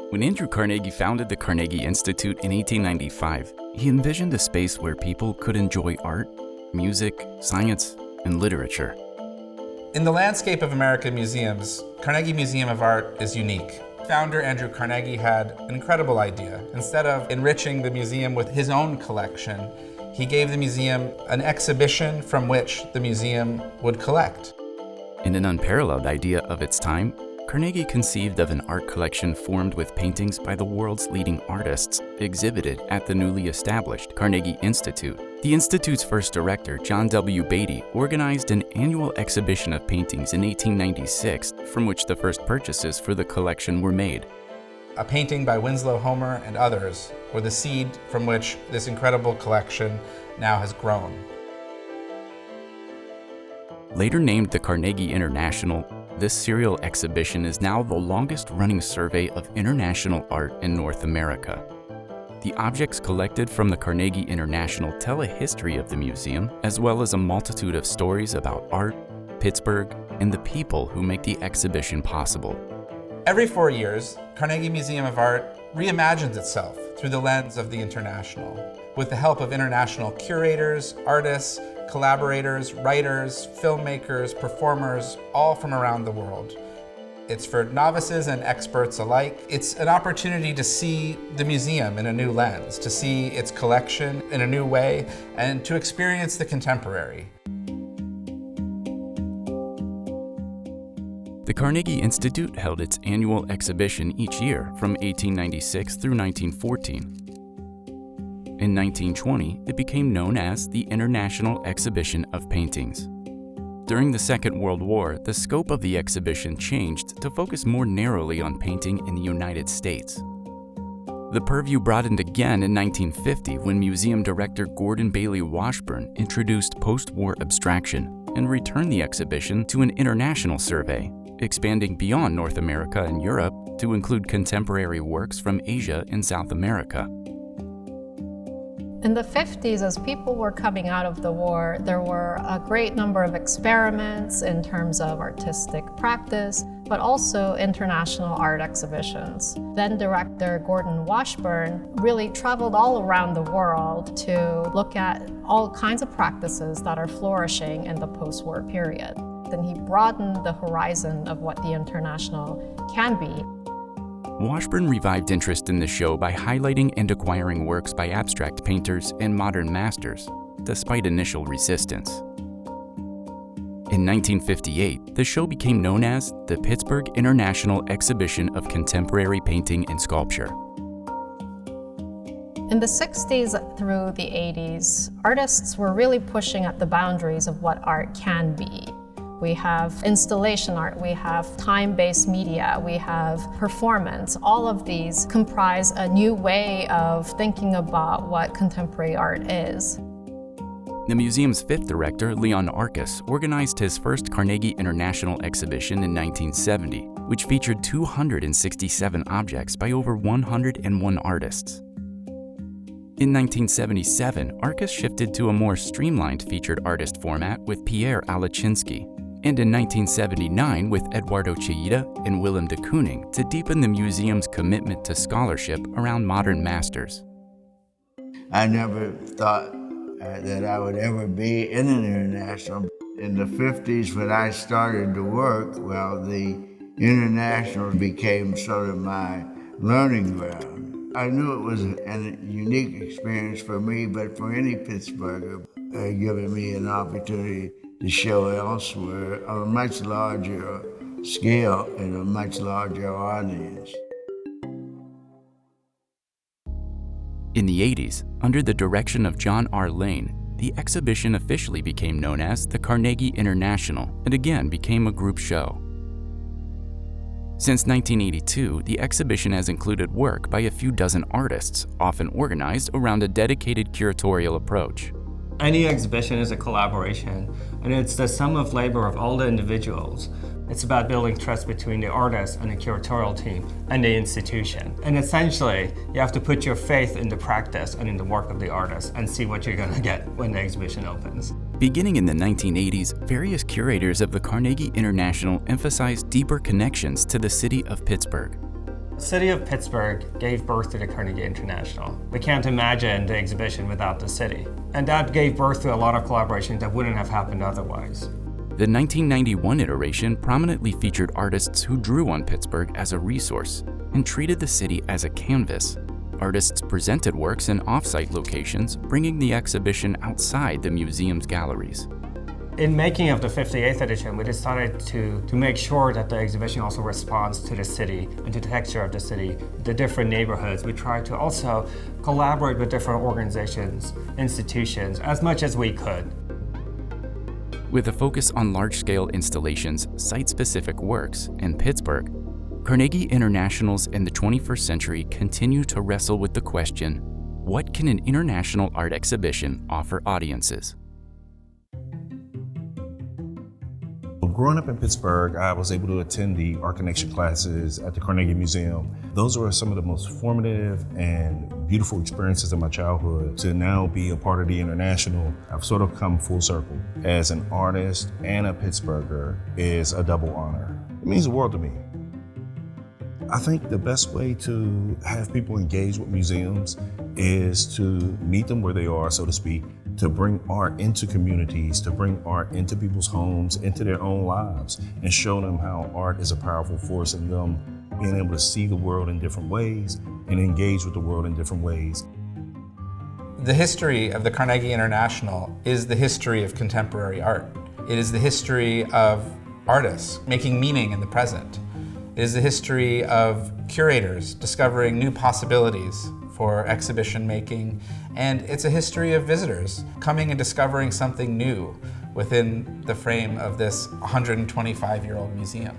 When Andrew Carnegie founded the Carnegie Institute in 1895, he envisioned a space where people could enjoy art, music, science, and literature. In the landscape of American museums, Carnegie Museum of Art is unique. Founder Andrew Carnegie had an incredible idea. Instead of enriching the museum with his own collection, he gave the museum an exhibition from which the museum would collect. In an unparalleled idea of its time, Carnegie conceived of an art collection formed with paintings by the world's leading artists exhibited at the newly established Carnegie Institute. The Institute's first director, John W. Beatty, organized an annual exhibition of paintings in 1896, from which the first purchases for the collection were made. A painting by Winslow Homer and others were the seed from which this incredible collection now has grown. Later named the Carnegie International, this serial exhibition is now the longest-running survey of international art in North America. The objects collected from the Carnegie International tell a history of the museum, as well as a multitude of stories about art, Pittsburgh, and the people who make the exhibition possible. Every 4 years, Carnegie Museum of Art reimagines itself through the lens of the international, with the help of international curators, artists, collaborators, writers, filmmakers, performers, all from around the world. It's for novices and experts alike. It's an opportunity to see the museum in a new lens, to see its collection in a new way, and to experience the contemporary. The Carnegie Institute held its annual exhibition each year from 1896 through 1914. In 1920, it became known as the International Exhibition of Paintings. During the Second World War, the scope of the exhibition changed to focus more narrowly on painting in the United States. The purview broadened again in 1950 when museum director Gordon Bailey Washburn introduced post-war abstraction and returned the exhibition to an international survey, expanding beyond North America and Europe to include contemporary works from Asia and South America. In the 50s, as people were coming out of the war, there were a great number of experiments in terms of artistic practice, but also international art exhibitions. Then director Gordon Washburn really traveled all around the world to look at all kinds of practices that are flourishing in the post-war period. Then he broadened the horizon of what the international can be. Washburn revived interest in the show by highlighting and acquiring works by abstract painters and modern masters, despite initial resistance. In 1958, the show became known as the Pittsburgh International Exhibition of Contemporary Painting and Sculpture. In the 60s through the 80s, artists were really pushing at the boundaries of what art can be. We have installation art, we have time-based media, we have performance. All of these comprise a new way of thinking about what contemporary art is. The museum's fifth director, Leon Arcus, organized his first Carnegie International exhibition in 1970, which featured 267 objects by over 101 artists. In 1977, Arcus shifted to a more streamlined featured artist format with Pierre Alachinsky, and in 1979 with Eduardo Chillida and Willem de Kooning to deepen the museum's commitment to scholarship around modern masters. I never thought that I would ever be in an international. In the 50s when I started to work, well, the international became sort of my learning ground. I knew it was a unique experience for me, but for any Pittsburgher, giving me an opportunity to show elsewhere on a much larger scale and a much larger audience. In the 80s, under the direction of John R. Lane, the exhibition officially became known as the Carnegie International and again became a group show. Since 1982, the exhibition has included work by a few dozen artists, often organized around a dedicated curatorial approach. Any exhibition is a collaboration, and it's the sum of labor of all the individuals. It's about building trust between the artist and the curatorial team and the institution. And essentially, you have to put your faith in the practice and in the work of the artist and see what you're going to get when the exhibition opens. Beginning in the 1980s, various curators of the Carnegie International emphasized deeper connections to the city of Pittsburgh. The city of Pittsburgh gave birth to the Carnegie International. We can't imagine the exhibition without the city. And that gave birth to a lot of collaboration that wouldn't have happened otherwise. The 1991 iteration prominently featured artists who drew on Pittsburgh as a resource and treated the city as a canvas. Artists presented works in off-site locations, bringing the exhibition outside the museum's galleries. In making of the 58th edition, we decided to make sure that the exhibition also responds to the city and to the texture of the city, the different neighborhoods. We tried to also collaborate with different organizations, institutions, as much as we could. With a focus on large-scale installations, site-specific works, and Pittsburgh, Carnegie Internationals in the 21st century continue to wrestle with the question, what can an international art exhibition offer audiences? Growing up in Pittsburgh, I was able to attend the Art Connection classes at the Carnegie Museum. Those were some of the most formative and beautiful experiences of my childhood. To now be a part of the International, I've sort of come full circle. As an artist and a Pittsburgher is a double honor. It means the world to me. I think the best way to have people engage with museums is to meet them where they are, so to speak, to bring art into communities, to bring art into people's homes, into their own lives, and show them how art is a powerful force in them being able to see the world in different ways and engage with the world in different ways. The history of the Carnegie International is the history of contemporary art. It is the history of artists making meaning in the present. It is the history of curators discovering new possibilities for exhibition making, and it's a history of visitors coming and discovering something new within the frame of this 125-year-old museum.